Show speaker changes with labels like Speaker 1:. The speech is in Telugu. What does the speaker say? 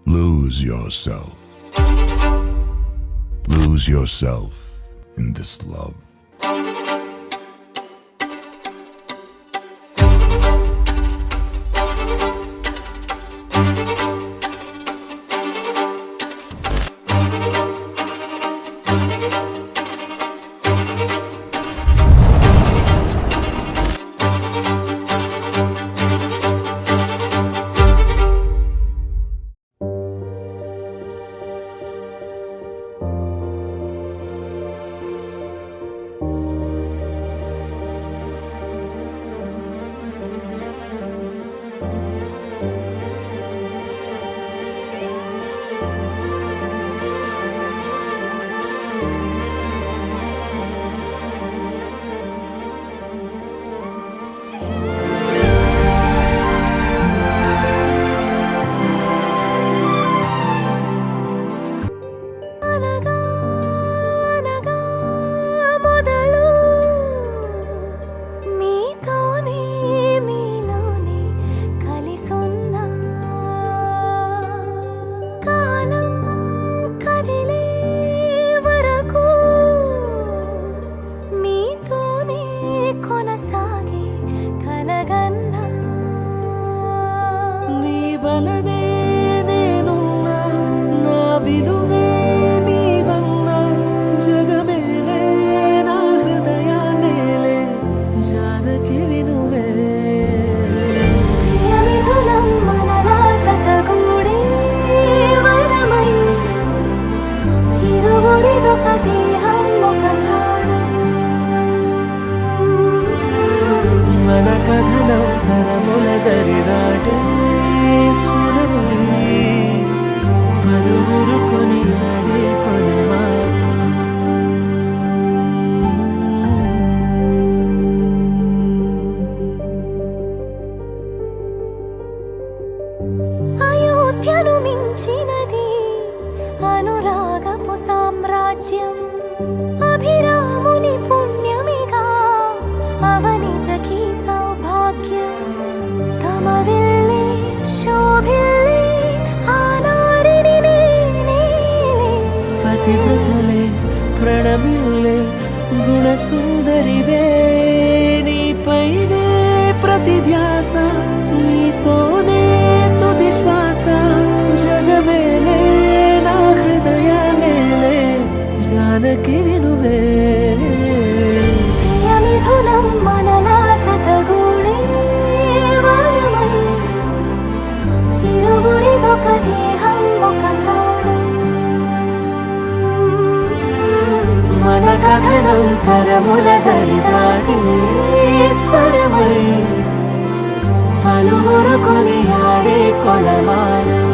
Speaker 1: Lose yourself. Lose yourself in this love.
Speaker 2: అయోధ్యను మించినది అనురాగపు సామ్రాజ్యం, అభిరాముని పుణ్యమిగా అవనిజకి సౌభాగ్యం. తమ విల్లే శోభిల్లే ఆనారిని నేనేలే,
Speaker 3: పతివ్రతలే ప్రణమిల్లే గుణసుందరివే. నీపైనే ప్రతి ధ్యాస, నీతోనే తుది శ్వాస. జగమేలే నా హృదయాన్నేలే, జానకి వినువే.
Speaker 2: ప్రియమిథునం మనలా జతగూడే వరమై, ఇరువురిదొక దేహం ఒక ప్రాణం.
Speaker 3: మన కథనం తరముల దరిదాటి స్వరమై, పలువురు కొనియాడే కొలమానం.